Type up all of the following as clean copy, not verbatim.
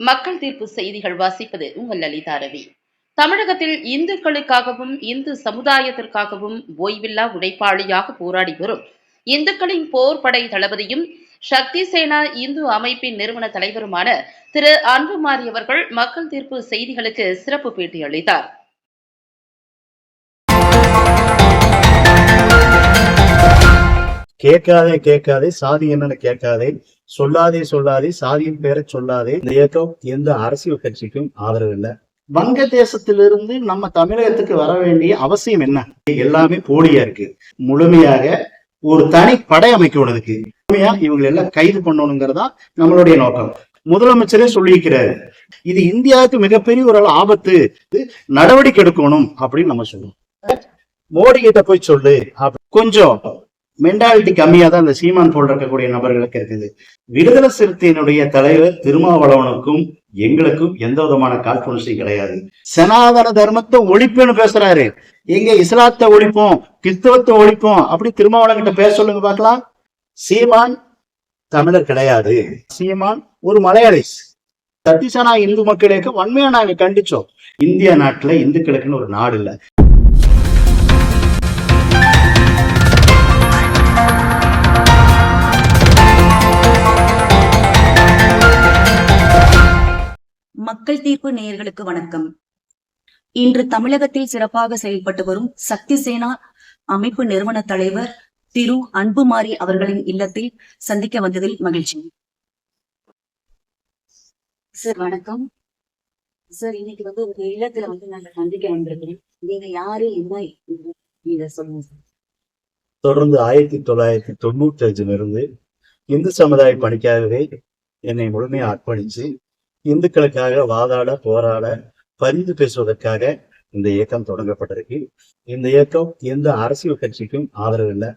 மக்கள் தீர்ப்பு செய்திகள் வாசிப்பது உங்கள் லலிதா ரவி. தமிழகத்தில் இந்துக்களுக்காகவும் இந்து சமுதாயத்திற்காகவும் ஓய்வில்லா உழைப்பாளியாக போராடி வரும் இந்துக்களின் போர் படை தளபதியும் சக்தி சேனா இந்து அமைப்பின் நிறுவன தலைவருமான திரு அன்புமாரி அவர்கள் மக்கள் தீர்ப்பு செய்திகளுக்கு சிறப்பு பேட்டி அளித்தார். கேட்காதே கேட்காதே சாதி என்னன்னு கேட்காதே, சொல்லாதே சொல்லாதே சாதியின் பேரை சொல்லாதே. இந்த இயக்கம் எந்த அரசியல் கட்சிக்கும் ஆதரவு இல்லை. வங்க தேசத்திலிருந்து நம்ம தமிழகத்துக்கு வர வேண்டிய அவசியம் என்ன? எல்லாமே போலியா இருக்கு. முழுமையாக ஒரு தனி படை அமைக்கணுதுக்கு முழுமையா இவங்களை எல்லாம் கைது பண்ணணுங்கிறதா நம்மளுடைய நோக்கம். முதலமைச்சரே சொல்லியிருக்கிறாரு, இது இந்தியாவுக்கு மிகப்பெரிய ஒரு ஆபத்து, நடவடிக்கை எடுக்கணும் அப்படின்னு நம்ம சொல்லுவோம். மோடி கிட்ட போய் சொல்லு. கொஞ்சம் மென்டாலிட்டி கம்மியா தான் இந்த சீமான் போல் இருக்கக்கூடிய நபர்களுக்கு இருக்குது. விடுதலை சிறுத்தையினுடைய தலைவர் திருமாவளவனுக்கும் எங்களுக்கும் எந்த விதமான காழ்ப்புணர்ச்சியும் கிடையாது. சனாதன தர்மத்தை ஒழிப்புன்னு பேசுறாரு. எங்க இஸ்லாத்தை ஒழிப்போம், கிறிஸ்தவத்தை ஒழிப்போம் அப்படி திருமாவளவன் கிட்ட பேச சொல்லுங்க பார்க்கலாம். சீமான் தமிழர் கிடையாது. சீமான் ஒரு மலையாளிஸ். சத்திசனா இந்து மக்களுக்கு வன்மையா நாங்க கண்டிச்சோம். இந்திய நாட்டுல இந்துக்களுக்குன்னு ஒரு நாடு இல்லை. மக்கள் தீர்ப்பு நேயர்களுக்கு வணக்கம். இன்று தமிழகத்தில் சிறப்பாக செயல்பட்டு வரும் சக்தி சேனா அமைப்பு நிறுவன தலைவர் திரு அன்புமாரி அவர்களின் இல்லத்தில் சந்திக்க வந்ததில் மகிழ்ச்சி. சார் வணக்கம். சார், இன்னைக்கு உங்க இல்லத்துல நாங்க சந்திக்க வந்திருக்கிறேன். நீங்க யாரு, என்ன நீங்க சொல்லுங்க சார். தொடர்ந்து 1995 இருந்து இந்து சமுதாய பணிக்காகவே என்னை முழுமையா அர்ப்பணிச்சு இந்துக்களுக்காக வாதாட போராட பரிந்து பேசுவதற்காக இந்த இயக்கம் தொடங்கப்பட்டிருக்கு. இந்த இயக்கம் எந்த அரசியல் கட்சிக்கும் ஆதரவு இல்லை.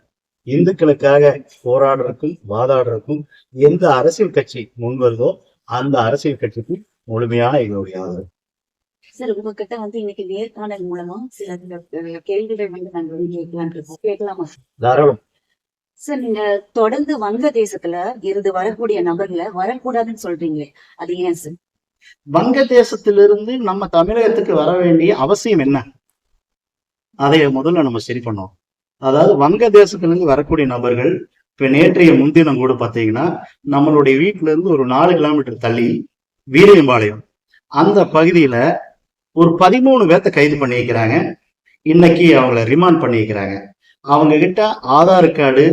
இந்துக்களுக்காக போராடுறதுக்கும் வாதாடுறதுக்கும் எந்த அரசியல் கட்சி முன்வருதோ அந்த அரசியல் கட்சிக்கு முழுமையான எங்களுடைய ஆதரவு. சார், உங்ககிட்ட இன்னைக்கு நேர்காணல் மூலமா சில கேள்விகள் நாங்கள் கேட்கலாமா? தாராளம். சார், நீங்க தொடர்ந்து வங்க தேசத்துல இருந்து வரக்கூடிய நபர்களை வரக்கூடாதுன்னு சொல்றீங்களே, அது ஏன் சார்? வங்க தேசத்திலிருந்து நம்ம தமிழகத்துக்கு வர வேண்டிய அவசியம் என்ன? அதை முதல்ல நம்ம சரி பண்ணோம். அதாவது வங்க தேசத்திலிருந்து வரக்கூடிய நபர்கள் இப்ப நேற்றைய முன்தினம் கூட பாத்தீங்கன்னா நம்மளுடைய வீட்டுல இருந்து ஒரு 4 கிலோமீட்டர் தள்ளி வீரியம்பாளையம் அந்த பகுதியில ஒரு 13 பேர்த்த கைது பண்ணிக்கிறாங்க. இன்னைக்கு அவங்கள ரிமாண்ட் பண்ணிக்கிறாங்க. அவங்க கிட்ட ஆதார் கார்டு,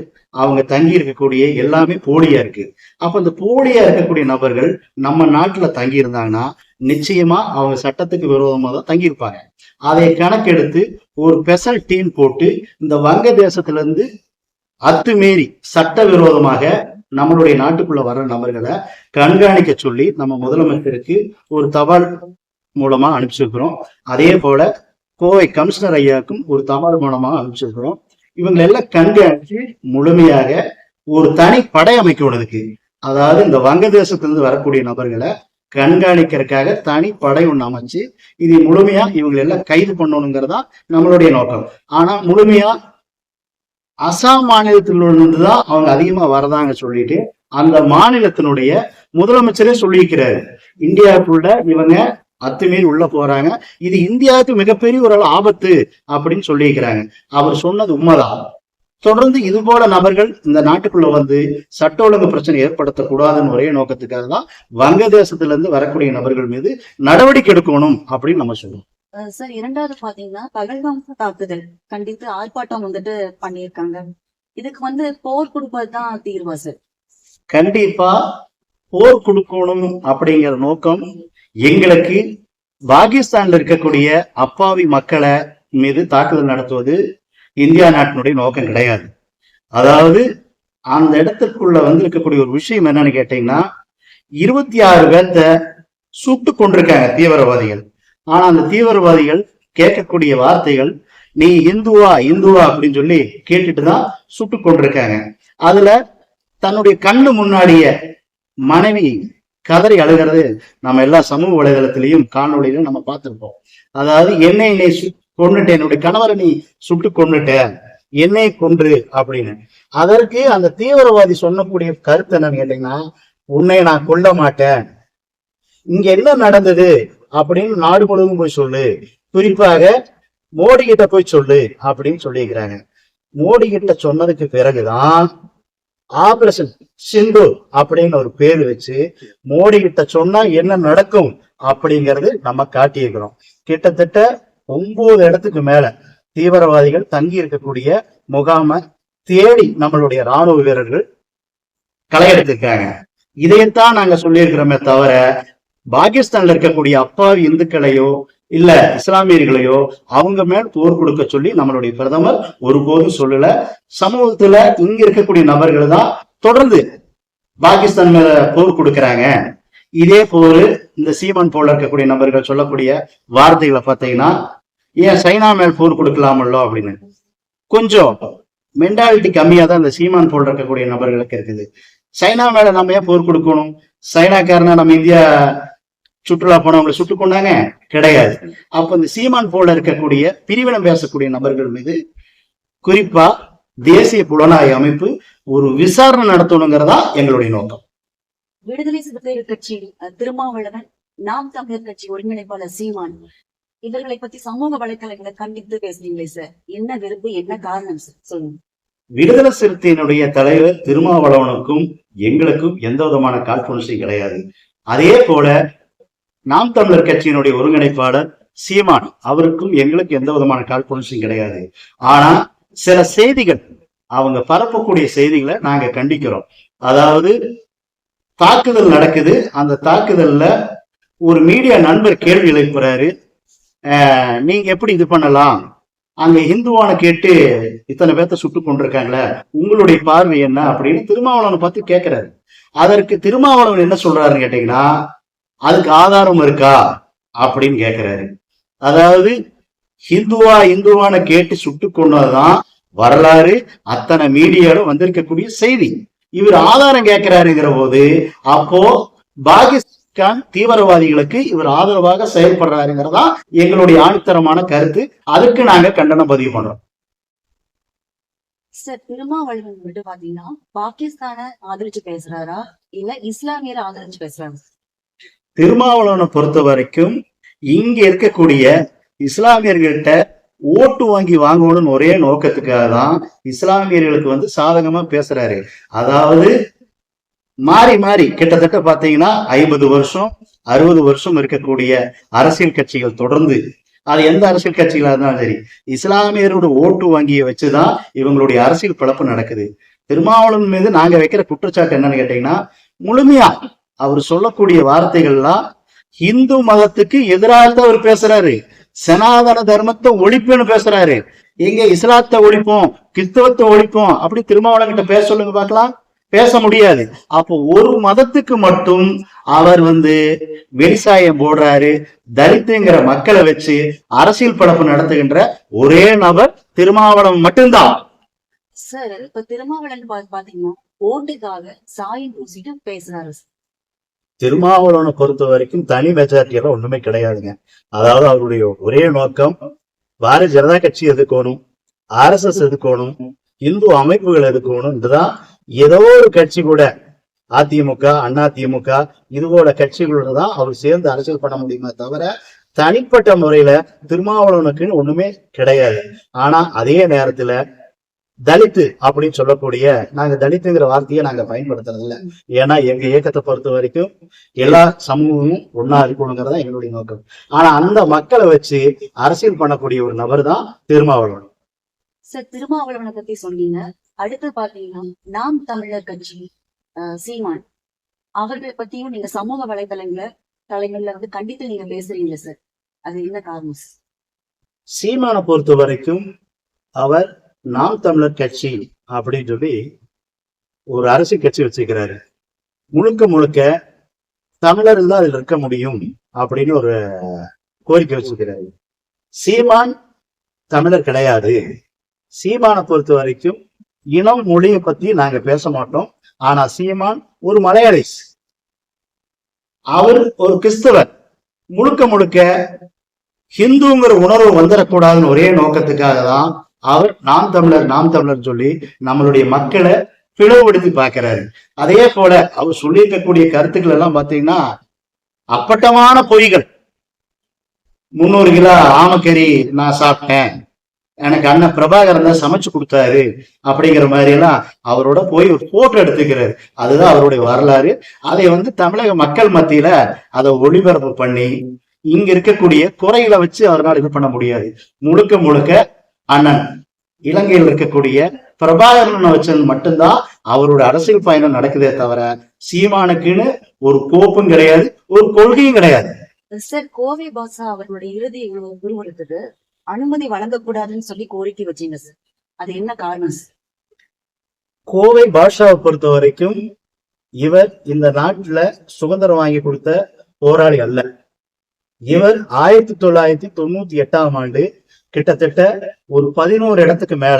அவங்க தங்கி இருக்கக்கூடிய எல்லாமே போலியா இருக்கு. அப்ப இந்த போலியா இருக்கக்கூடிய நபர்கள் நம்ம நாட்டுல தங்கி இருந்தாங்கன்னா நிச்சயமா அவங்க சட்டத்துக்கு விரோதமா தான் தங்கி இருப்பாங்க. அதை கணக்கெடுத்து ஒரு ஸ்பெஷல் டீம் போட்டு இந்த வங்க தேசத்துல இருந்து அத்துமீறி சட்ட விரோதமாக நம்மளுடைய நாட்டுக்குள்ள வர்ற நபர்களை கண்காணிக்க சொல்லி நம்ம முதலமைச்சருக்கு ஒரு தபால் மூலமா அனுப்பிச்சிருக்கிறோம். அதே போல கோவை கமிஷனர் ஐயாவுக்கும் ஒரு தபால் மூலமா அனுப்பிச்சிருக்கிறோம். இவங்க எல்லாம் கண்காணிச்சு முழுமையாக ஒரு தனி படை அமைக்கணுதுக்கு, அதாவது இந்த வங்க தேசத்திலிருந்து வரக்கூடிய நபர்களை கண்காணிக்கிறதுக்காக தனி படை ஒண்ணு அமைச்சு இது முழுமையா இவங்க எல்லாம் கைது பண்ணணுங்கிறதா நம்மளுடைய நோக்கம். ஆனா முழுமையா அசாம் மாநிலத்திலிருந்துதான் அவங்க அதிகமா வரதாங்க சொல்லிட்டு அந்த மாநிலத்தினுடைய முதலமைச்சரே சொல்லியிருக்கிறாரு, இந்தியாவுக்குள்ள இவங்க அத்துமீறி உள்ள போறாங்க, இது இந்தியாவுக்கு மிகப்பெரிய ஒரு ஆபத்து அப்படின்னு சொல்லியிருக்கிறாங்க. அவர் சொன்னது உண்மைதான். தொடர்ந்து இது போல நபர்கள் இந்த நாட்டுக்குள்ள வந்து சட்ட ஒழுங்கு பிரச்சனை ஏற்படுத்தக்கூடாதுன்னு ஒரே நோக்கத்துக்காக தான் வங்கதேசத்துல இருந்து வரக்கூடிய நபர்கள் மீது நடவடிக்கை எடுக்கணும் அப்படின்னு நம்ம சொல்லுவோம். சார், இரண்டாவது பாத்தீங்கன்னா பகல்காம் தாக்குதல் கண்டித்து ஆர்ப்பாட்டம் பண்ணியிருக்காங்க. இதுக்கு போர் கொடுப்பதுதான் தீர்வா சார்? கண்டிப்பா போர் கொடுக்கணும் அப்படிங்கிற நோக்கம் எங்களுக்கு பாகிஸ்தான்ல இருக்கக்கூடிய அப்பாவி மக்களை மீது தாக்குதல் நடத்துவது இந்தியா நாட்டினுடைய நோக்கம் கிடையாது. அதாவது அந்த இடத்திற்குள்ள இருக்கக்கூடிய ஒரு விஷயம் என்னன்னு கேட்டீங்கன்னா 26 பேர்த்த சுட்டு கொண்டிருக்காங்க தீவிரவாதிகள். ஆனா அந்த தீவிரவாதிகள் கேட்கக்கூடிய வார்த்தைகள் நீ இந்துவா இந்துவா அப்படின்னு சொல்லி கேட்டுட்டுதான் சுட்டு கொண்டிருக்காங்க. அதுல தன்னுடைய கண்ணு முன்னாடிய மனைவி கதறி அழுகிறது நம்ம எல்லா சமூக வலைதளத்திலையும் காணொலியிலும் நம்ம பார்த்திருப்போம். அதாவது என்னை கொண்டுட்ட, என்னுடைய கணவரை நீ சுட்டு கொண்டுட்ட, என்னை கொன்று அப்படின்னு. அதற்கு அந்த தீவிரவாதி சொன்னக்கூடிய கருத்து என்னன்னு கேட்டீங்கன்னா, உன்னை நான் கொல்ல மாட்டேன், இங்க என்ன நடந்தது அப்படின்னு நாடு முழுவதும் போய் சொல்லு, குறிப்பாக மோடி கிட்ட போய் சொல்லு அப்படின்னு சொல்லியிருக்கிறாங்க. மோடி கிட்ட சொன்னதுக்கு பிறகுதான் ஆபரேஷன் சிந்து அப்படின்னு ஒரு பேர் வச்சு மோடி கிட்ட சொன்னா என்ன நடக்கும் அப்படிங்கறது நம்ம காட்டியிருக்கிறோம். கிட்டத்தட்ட 9 இடத்துக்கு மேல தீவிரவாதிகள் தங்கி இருக்கக்கூடிய முகாமை தேடி நம்மளுடைய ராணுவ வீரர்கள் களையெடுத்திருக்காங்க. இதைத்தான் நாங்க சொல்லியிருக்கிறோமே தவிர பாகிஸ்தான்ல இருக்கக்கூடிய அப்பாவி இந்துக்களையோ இல்ல இஸ்லாமியர்களையோ அவங்க மேல் போர் கொடுக்க சொல்லி நம்மளுடைய பிரதமர் ஒருபோதும் சொல்லல. சமூகத்துல இங்க இருக்கக்கூடிய நபர்கள் தான் தொடர்ந்து பாகிஸ்தான் மேல போர் கொடுக்கறாங்க. இதே போர் இந்த சீமான் போல இருக்கக்கூடிய நபர்கள் சொல்லக்கூடிய வார்த்தைகளை பார்த்தீங்கன்னா, ஏன் சைனா மேல் போர் கொடுக்கலாமல்லோ அப்படின்னு கொஞ்சம் மென்டாலிட்டி கம்மியா தான் இந்த சீமான் போல் இருக்கக்கூடிய நபர்களுக்கு இருக்குது. சைனா மேல நம்ம ஏன் போர் கொடுக்கணும்? சைனாக்காரனா நம்ம இந்தியா சுற்றுலா போனவங்களை சுட்டு கொண்டாங்க கிடையாது. அப்ப இந்த சீமான் போல இருக்கக்கூடிய பிரிவினம் பேசக்கூடிய நபர்கள் மீது குறிப்பா தேசிய புலனாய்வு அமைப்பு ஒரு விசாரணை நடத்தணுங்கிறதா எங்களுடைய நோக்கம். விடுதலை சிறுத்தைகள் கட்சி திருமாவளவன், நாம் தமிழர் கட்சி ஒருங்கிணைப்பாளர் சீமான் இவர்களை பத்தி சமூக வலைத்தளங்களை கண்டித்து பேசுறீங்களே சார், என்ன வெறுப்பு, என்ன காரணம் சார் சொல்லுங்க. விடுதலை சிறுத்தையினுடைய தலைவர் திருமாவளவனுக்கும் எங்களுக்கும் எந்த விதமான காழ்ப்புணர்ச்சியும் கிடையாது. அதே போல நாம் தமிழர் கட்சியினுடைய ஒருங்கிணைப்பாளர் சீமான் அவருக்கும் எங்களுக்கு எந்த விதமான காழ்ப்புணர்ச்சியும் கிடையாது. ஆனா சில செய்திகள் அவங்க பரப்பக்கூடிய செய்திகளை நாங்க கண்டிக்கிறோம். அதாவது தாக்குதல் நடக்குது, அந்த தாக்குதல்ல ஒரு மீடியா நண்பர் கேள்வி எழுப்புறாரு, நீங்க எப்படி இது பண்ணலாம், அங்க இந்துவான கேட்டு இத்தனை பேர்த்த சுட்டு கொண்டிருக்காங்களே, உங்களுடைய பார்வை என்ன அப்படின்னு திருமாவளவனை பார்த்து கேட்கிறாரு. அதற்கு திருமாவளவன் என்ன சொல்றாருன்னு கேட்டீங்கன்னா, அதுக்கு ஆதாரம் இருக்கா அப்படின்னு கேட்கிறாரு. அதாவது இந்துவான கேட்டு சுட்டு கொண்டதுதான் வரலாறு, அத்தனை மீடியாலும் வந்திருக்கக்கூடிய செய்தி. இவர் ஆதாரம் கேட்கிறாருங்கிற போது அப்போ பாகிஸ்தான் தீவிரவாதிகளுக்கு இவர் ஆதரவாக செயல்படுறாருங்கிறதா எங்களுடைய ஆணித்தரமான கருத்து. அதுக்கு நாங்க கண்டனம் பதிவு பண்றோம். சார், திருமாவளவன் மட்டும் பாத்தீங்கன்னா பாகிஸ்தான ஆதரிச்சு பேசுறாரா இல்ல இஸ்லாமியரை ஆதரிச்சு பேசுறாரா? திருமாவளவனை பொறுத்த வரைக்கும் இங்க இருக்கக்கூடிய இஸ்லாமியர்கிட்ட ஓட்டு வாங்கணும்னு ஒரே நோக்கத்துக்காக தான் இஸ்லாமியர்களுக்கு சாதகமா பேசுறாரு. அதாவது மாறி மாறி கிட்டத்தட்ட பாத்தீங்கன்னா 50 வருஷம் 60 வருஷம் இருக்கக்கூடிய அரசியல் கட்சிகள் தொடர்ந்து, அது எந்த அரசியல் கட்சிகளா இருந்தாலும் சரி, இஸ்லாமியரோட ஓட்டு வங்கியை வச்சுதான் இவங்களுடைய அரசியல் பிளப்பு நடக்குது. திருமாவளவன் மீது நாங்க வைக்கிற குற்றச்சாட்டு என்னன்னு கேட்டீங்கன்னா, முழுமையா அவர் சொல்லக்கூடிய வார்த்தைகள்லாம் இந்து மதத்துக்கு எதிராக தான் அவர் பேசுறாரு. சனாதன தர்மத்தை ஒழிப்புன்னு பேசுறாரு. எங்க இஸ்லாத்தை ஒழிப்போம், கிறிஸ்தவத்தை ஒழிப்போம் அப்படி திருமாவளவன் கிட்ட பேச சொல்லுங்க பார்க்கலாம், பேச முடியாது. அப்போ ஒரு மதத்துக்கு மட்டும் அவர் வெளிசாயம் போடுறாரு. தலித்துங்கிற மக்களை வச்சு அரசியல் படப்பு நடத்துகின்ற ஒரே நபர் திருமாவளவன் மட்டும்தான். சார், இப்ப திருமாவளவன் பாத்தீங்கன்னா ஓட்டுக்காக சாயம் பூசிட்டு பேசுறாரு. திருமாவளவனை பொறுத்த வரைக்கும் தனி மெஜாரிட்டி எல்லாம் ஒண்ணுமே கிடையாதுங்க. அதாவது அவருடைய ஒரே நோக்கம் பாரதிய ஜனதா கட்சி எதுக்கணும், RSS எதுக்கணும், இந்து அமைப்புகள் எதுக்கணும். இதுதான் ஏதோ ஒரு கட்சி கூட அதிமுக, அதிமுக இது போல கட்சிகளோட தான் அவர் சேர்ந்து அரசியல் பண்ண முடியுமே தவிர தனிப்பட்ட முறையில திருமாவளவனுக்குன்னு ஒண்ணுமே கிடையாது. ஆனா அதே நேரத்துல தலித்து அப்படின்னு சொல்லக்கூடிய, நாங்க தலித்துங்கிற வார்த்தையை நாங்க பயன்படுத்துறது இல்லை. ஏன்னா எங்க இயக்கத்தை பொறுத்த வரைக்கும் எல்லா சமூகமும் ஒன்னா இருக்கணுங்கிறதா எங்களுடைய நோக்கம். ஆனா அந்த மக்களை வச்சு அரசியல் பண்ணக்கூடிய ஒரு நபர் தான் திருமாவளவன். சார், திருமாவளவனை பத்தி சொன்னீங்க. அடுத்து பாத்தீங்கன்னா நாம் தமிழர் கட்சி சீமான் அவர்களை பத்தியும் நீங்க சமூக வலைதளங்கள்ல கண்டித்து நீங்க பேசுறீங்க சார், அது என்ன காரணம்? சீமானை பொறுத்த வரைக்கும் அவர் நாம் தமிழர் கட்சி அப்படின்னு சொல்லி ஒரு அரசியல் கட்சி வச்சுக்கிறாரு. முழுக்க முழுக்க தமிழர்கள் தான் அதில் இருக்க முடியும் அப்படின்னு ஒரு கோரிக்கை வச்சுக்கிறாரு. சீமான் தமிழர் கிடையாது. சீமானை பொறுத்த வரைக்கும் இனம் மொழியை பத்தி நாங்க பேச மாட்டோம். ஆனா சீமான் ஒரு மலையாளி, அவர் ஒரு கிறிஸ்தவர். முழுக்க முழுக்க ஹிந்துங்கிற உணர்வு வந்துடக்கூடாதுன்னு ஒரே நோக்கத்துக்காக தான் அவர் நாம் தமிழர் சொல்லி நம்மளுடைய மக்களை பிளவுபடுத்தி பார்க்கிறாரு. அதே போல அவர் சொல்லியிருக்கக்கூடிய கருத்துக்கள் எல்லாம் பாத்தீங்கன்னா அப்பட்டமான பொய்கள். 300 கிலோ ஆமக்கறி நான் சாப்பிட்டேன், எனக்கு அண்ணன் பிரபாகரன் தான் சமைச்சு கொடுத்தாரு அப்படிங்கிற மாதிரி எல்லாம் அவரோட போய் ஒரு போட்டோ எடுத்துக்கிறாரு. அதுதான் அவருடைய வரலாறு. அதை தமிழக மக்கள் மத்தியில அதை ஒளிபரப்பு பண்ணி இங்க இருக்கக்கூடிய குறைகளை வச்சு அவரால் இது பண்ண முடியாது. முழுக்க முழுக்க அண்ணன் இலங்கையில் இருக்கக்கூடிய பிரபாகரனை வச்சது மட்டும்தான் அவரோட அரசியல் பயணம் நடக்குதே தவிர சீமானுக்குன்னு ஒரு கோப்பும் கிடையாது, ஒரு கொள்கையும் கிடையாது. சார், கோவை பாஷா அவர்களுடைய இறுதி உருவெடுத்தது அனுமதி வழங்கக்கூடாதுன்னு சொல்லி கோரிக்கை வச்சீங்க சார், அது என்ன காரணம் சார்? கோவை பாஷாவை பொறுத்த வரைக்கும் இவர் இந்த நாட்டுல சுதந்திரம் வாங்கி கொடுத்த போராளி அல்ல. இவர் 1998ஆம் ஆண்டு கிட்டத்தட்ட ஒரு 11 இடத்துக்கு மேல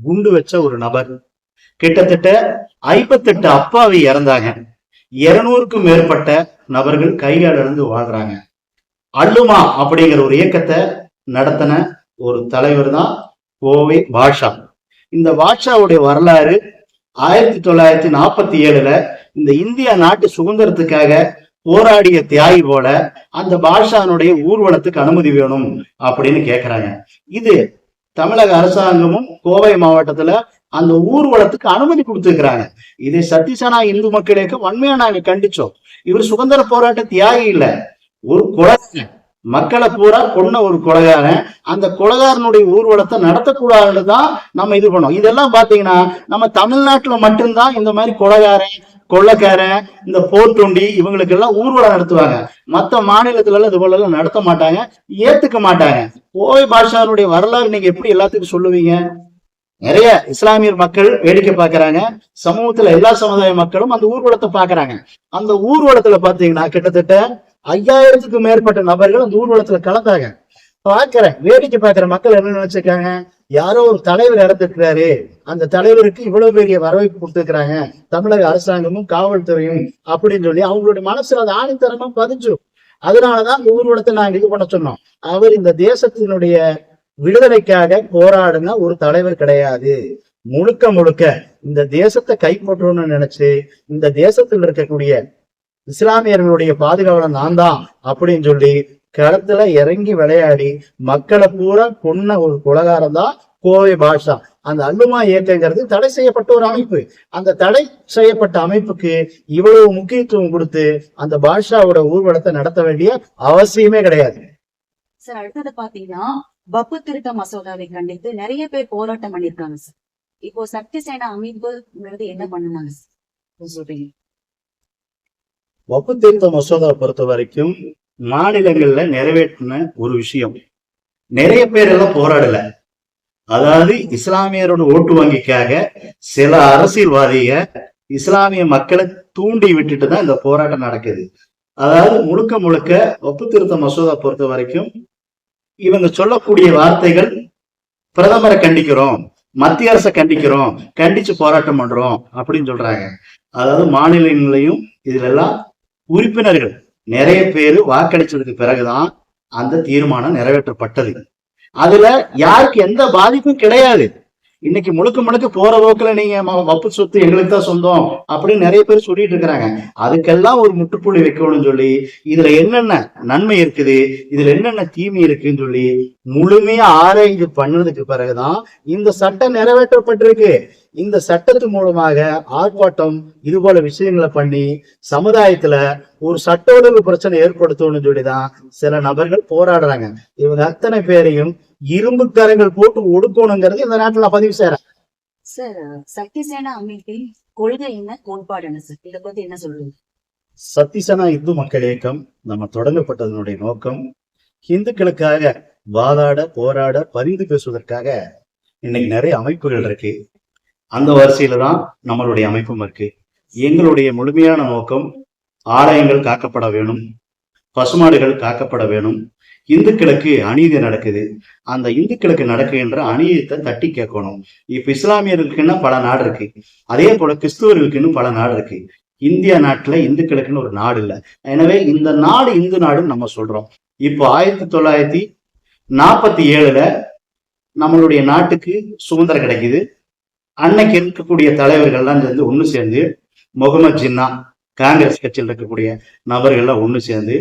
குண்டு வச்ச ஒரு நபர். கிட்டத்தட்ட 58 அப்பாவி இறந்தாங்க. 200க்கும் மேற்பட்ட நபர்கள் கையால் இழந்து வாழ்றாங்க. அல்லுமா அப்படிங்கிற ஒரு இயக்கத்தை நடத்தின ஒரு தலைவர் தான் கோவை பாஷா. இந்த பாஷாவுடைய வரலாறு 1947ல இந்த இந்தியா நாட்டு சுதந்திரத்துக்காக போராடிய தியாகி போல அந்த பாஷானுடைய ஊர்வலத்துக்கு அனுமதி வேணும் அப்படின்னு கேக்குறாங்க. இது தமிழக அரசாங்கமும் கோவை மாவட்டத்துல அந்த ஊர்வலத்துக்கு அனுமதி கொடுத்துருக்கிறாங்க. இதை சத்தியசேனா இந்து மக்களுக்கு வன்மையா நாங்க கண்டிச்சோம். இவர் சுதந்திர போராட்ட தியாகி இல்ல, ஒரு கொலைகாரன், மக்களை பூரா கொன்ன ஒரு கொலைகாரன். அந்த கொலைகாரனுடைய ஊர்வலத்தை நடத்தக்கூடாதுன்னு தான் நம்ம இது பண்ணோம். இதெல்லாம் பாத்தீங்கன்னா நம்ம தமிழ்நாட்டுல மட்டும்தான் இந்த மாதிரி கொலைகாரன், கொள்ளைக்காரன், இந்த போர்த்தொண்டி இவங்களுக்கு எல்லாம் ஊர்வலம் நடத்துவாங்க. மற்ற மாநிலத்துல எல்லாம் இது போல எல்லாம் நடத்த மாட்டாங்க, ஏத்துக்க மாட்டாங்க. கோவை பாஷாவுடைய வரலாறு நீங்க எப்படி எல்லாத்துக்கும் சொல்லுவீங்க? நிறைய இஸ்லாமியர் மக்கள் வேடிக்கை பாக்குறாங்க, சமூகத்துல எல்லா சமுதாய மக்களும் அந்த ஊர்வலத்தை பாக்குறாங்க. அந்த ஊர்வலத்துல பாத்தீங்கன்னா கிட்டத்தட்ட 5000த்துக்கும் மேற்பட்ட நபர்கள் அந்த ஊர்வலத்துல கலந்தாங்க. வேடிக்கை பாக்குற மக்கள் என்ன நினைச்சிருக்காங்க, யாரோ ஒரு தலைவர் இறந்துருக்கிறாரு, அந்த தலைவருக்கு இவ்வளவு பெரிய வரவேற்பு கொடுத்துருக்காங்க தமிழக அரசாங்கமும் காவல்துறையும் அப்படின்னு சொல்லி அவங்களுடைய மனசுல அது ஆணித்தரமா பதிஞ்சிடும். அதனாலதான் அந்த ஊர்வலத்தை நாங்க இது பண்ண சொன்னோம். அவர் இந்த தேசத்தினுடைய விடுதலைக்காக போராடின ஒரு தலைவர் கிடையாது. முழுக்க முழுக்க இந்த தேசத்தை கைப்பற்றணும்னு நினைச்சு இந்த தேசத்தில் இருக்கக்கூடிய இஸ்லாமியர்களுடைய பாதுகாவலன் நான் தான் அப்படின்னு சொல்லி களத்துல இறங்கி விளையாடி மக்களை பூரா கொன்ன ஒரு கொலைகாரம் தான் கோவை பாஷா. அந்த அல்லுமா இயக்கங்கிறது தடை செய்யப்பட்ட ஒரு அமைப்பு. அந்த தடை செய்யப்பட்ட அமைப்புக்கு இவ்வளவு முக்கியத்துவம் கொடுத்து அந்த பாஷாவோட ஊர்வலத்தை நடத்த வேண்டிய அவசியமே கிடையாது. சார், அடுத்தது பாத்தீங்கன்னா வப்பு திருத்த மசோதாவை கண்டித்து நிறைய பேர் போராட்டம் பண்ணிருக்காங்க சார். இப்போ சக்தி சேனா அமைப்புங்கிறது என்ன பண்ணுனாங்க சார்? வப்பு திருத்த மசோதாவை பொறுத்த வரைக்கும் மாநிலங்கள்ல நிறைவேற்றின ஒரு விஷயம். நிறைய பேர் எல்லாம் போராடல. அதாவது இஸ்லாமியரோட ஓட்டு வங்கிக்காக சில அரசியல்வாதிக இஸ்லாமிய மக்களை தூண்டி விட்டுட்டு தான் இந்த போராட்டம் நடக்குது. அதாவது முழுக்க முழுக்க வப்பு திருத்த மசோதா பொறுத்த வரைக்கும் இவங்க சொல்லக்கூடிய வார்த்தைகள் பிரதமரை கண்டிக்கிறோம், மத்திய அரசை கண்டிக்கிறோம், கண்டிச்சு போராட்டம் பண்றோம் அப்படின்னு சொல்றாங்க. அதாவது மாநிலங்களையும் இதுல எல்லாம் உறுப்பினர்கள் நிறைய பேர் வாக்களிச்சதுக்கு பிறகுதான் அந்த தீர்மானம் நிறைவேற்றப்பட்டது. அதுல யாருக்கு எந்த பாதிப்பும் கிடையாது. இன்னைக்கு முழுக்க முழுக்க போற போக்குல நீங்க வப்பு சொத்து எங்களுக்கு தான் சொந்தம் அப்படின்னு நிறைய பேர் சொல்லிட்டு இருக்கிறாங்க. அதுக்கெல்லாம் ஒரு முற்றுப்புள்ளி வைக்கணும்னு சொல்லி இதுல என்னென்ன நன்மை இருக்குது, இதுல என்னென்ன தீமை இருக்குன்னு சொல்லி முழுமையா ஆராய்ச்சி பண்ணதுக்கு பிறகுதான் இந்த சட்டம் நிறைவேற்றப்பட்டிருக்கு. இந்த சட்டத்து மூலமாக ஆர்ப்பாட்டம் இது போல விஷயங்களை பண்ணி சமுதாயத்துல ஒரு சட்ட ஒழுங்கு பிரச்சனை ஏற்படுத்தணும்னு சொல்லிதான் சில நபர்கள் போராடுறாங்க. இவங்க அத்தனை பேரையும் இரும்பு கரங்கள் போட்டு ஒடுக்கணுங்கிறது இந்த நாட்டுல பதிவு செய்யறேன். சார், சக்தி சேனா அமைப்பின் கொள்கை என்ன, கோட்பாடு என்ன சார்? இதை பத்தி என்ன சொல்லுங்க? சத்திசேனா இந்து மக்கள் இயக்கம் நம்ம தொடங்கப்பட்டதனுடைய நோக்கம் இந்துக்களுக்காக வாதாட, போராட, பரிந்து பேசுவதற்காக. இன்னைக்கு நிறைய அமைப்புகள் இருக்கு, அந்த வரிசையில தான் நம்மளுடைய அமைப்பும் இருக்கு. எங்களுடைய முழுமையான நோக்கம் ஆலயங்கள் காக்கப்பட வேணும், பசுமாடுகள் காக்கப்பட வேணும். இந்துக்களுக்கு அநீதி நடக்குது, அந்த இந்துக்களுக்கு நடக்குகின்ற அநீதித்தை தட்டி கேட்கணும். இப்ப இஸ்லாமியர்களுக்குன்னு பல நாடு இருக்கு, அதே போல கிறிஸ்துவர்களுக்குன்னு பல நாடு இருக்கு. இந்தியா நாட்டுல இந்துக்களுக்குன்னு ஒரு நாடு இல்லை. எனவே இந்த நாடு இந்து நாடுன்னு நம்ம சொல்றோம். இப்போ 1947ல நம்மளுடைய நாட்டுக்கு சுதந்திரம் கிடைக்குது. அன்னைக்கு இருக்கக்கூடிய தலைவர்கள்லாம் சேர்ந்து ஒண்ணு சேர்ந்து முகமது ஜின்னா, காங்கிரஸ் கட்சியில் இருக்கக்கூடிய நபர்கள்லாம் ஒண்ணு சேர்ந்து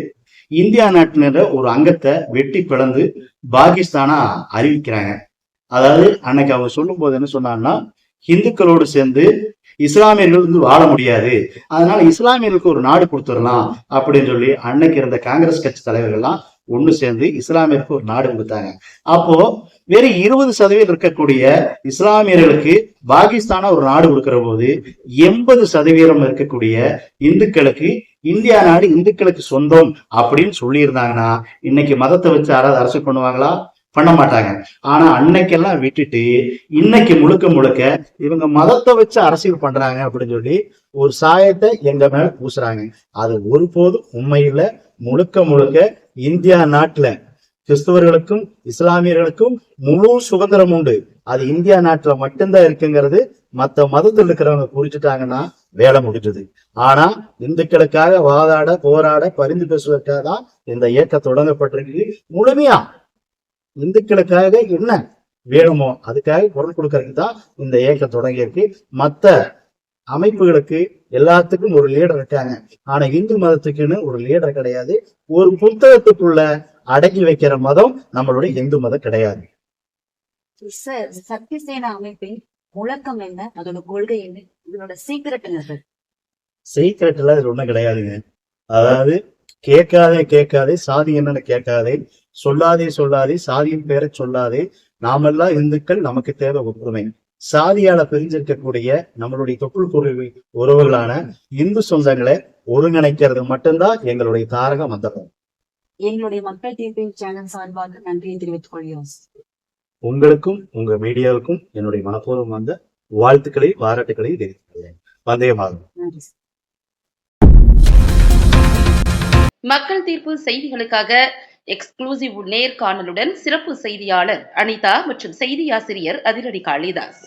இந்தியா நாட்டினர ஒரு அங்கத்தை வெட்டி பிளந்து பாகிஸ்தானா அறிவிக்கிறாங்க. அதாவது அன்னைக்கு அவங்க சொல்லும் போது என்ன சொன்னாங்கன்னா, இந்துக்களோடு சேர்ந்து இஸ்லாமியர்கள் வந்து வாழ முடியாது, அதனால இஸ்லாமியர்களுக்கு ஒரு நாடு கொடுத்துடலாம் அப்படின்னு சொல்லி அன்னைக்கு இருந்த காங்கிரஸ் கட்சி தலைவர்கள்லாம் ஒண்ணு சேர்ந்து இஸ்லாமியருக்கு ஒரு நாடு கொடுத்தாங்க. அப்போ வெறும் 20% இருக்கக்கூடிய இஸ்லாமியர்களுக்கு பாகிஸ்தானா ஒரு நாடு கொடுக்கிற போது 80% இருக்கக்கூடிய இந்துக்களுக்கு இந்தியா நாடு இந்துக்களுக்கு சொந்தம் அப்படின்னு சொல்லி இருந்தாங்கன்னா இன்னைக்கு மதத்தை வச்சு யாராவது அரசு பண்ணுவாங்களா? பண்ண மாட்டாங்க. ஆனா அன்னைக்கெல்லாம் விட்டுட்டு இன்னைக்கு முழுக்க முழுக்க இவங்க மதத்தை வச்சு அரசியல் பண்றாங்க அப்படின்னு சொல்லி ஒரு சாயத்தை எங்க மேல பூசுறாங்க. அது ஒருபோதும் உண்மையில முழுக்க முழுக்க இந்தியா நாட்டுல கிறிஸ்தவர்களுக்கும் இஸ்லாமியர்களுக்கும் முழு சுதந்திரம் உண்டு. அது இந்தியா நாட்டுல மட்டும்தான் இருக்குங்கிறது மத்த மதத்தில் இருக்கிறவங்க புரிஞ்சுட்டாங்கன்னா வேலை முடிஞ்சது. ஆனா இந்துக்களுக்காக வாதாட போராட பரிந்து பேசுவதற்காக தான் இந்த இயக்கம் தொடங்கப்பட்டிருக்கு. முழுமையா இந்துக்களுக்காக என்ன வேணுமோ அதுக்காக குரல் கொடுக்கறதுக்கு தான் இந்த இயக்கம் தொடங்கியிருக்கு. மத்த அமைப்புகளுக்கு எல்லாத்துக்கும் ஒரு லீடர் இருக்காங்க. ஆனா இந்து மதத்துக்குன்னு ஒரு லீடர் கிடையாது. ஒரு புத்தகத்துக்குள்ள அடக்கி வைக்கிற மதம் நம்மளுடைய இந்து மதம் கிடையாது. சார், சக்தி சேனா அமைப்பின் முழக்கம் என்ன, அதோட கொள்கை என்ன, இதனோட சீக்கிரட் என்ன சார்? சீக்கிரட்ல இது ஒண்ணும் கிடையாதுங்க. அதாவது கேட்காதே சாதி என்னன்னு கேட்காதே, சொல்லாதே சாதியின் பேரை சொல்லாதே, நாமெல்லாம் இந்துக்கள், நமக்கு தேவை ஒற்றுமை. சாதியால பிரிஞ்சிருக்கக்கூடிய நம்மளுடைய தொப்புள் குருவி உறவுகளான இந்து சொந்தங்களை ஒருங்கிணைக்கிறது மட்டும்தான் எங்களுடைய தாரக மந்திரம். எங்களுடைய மக்கள் தீர்ப்பின் சேனல் சார்பாக நன்றியை தெரிவித்துக் கொள்கிறோம். உங்களுக்கும் உங்க மீடியாவுக்கும் என்னுடைய மனப்பூர்வம் வந்த வாழ்த்துக்களை பாராட்டுக்களை தெரிவித்துக் கொள்கிறேன். வந்தயமாகும். நன்றி. மக்கள் தீர்ப்பு செய்திகளுக்காக எக்ஸ்க்ளூசிவ் நேர்காணலுடன் சிறப்பு செய்தியாளர் அனிதா மற்றும் செய்தியாசிரியர் அதிரடி காளிதாஸ்.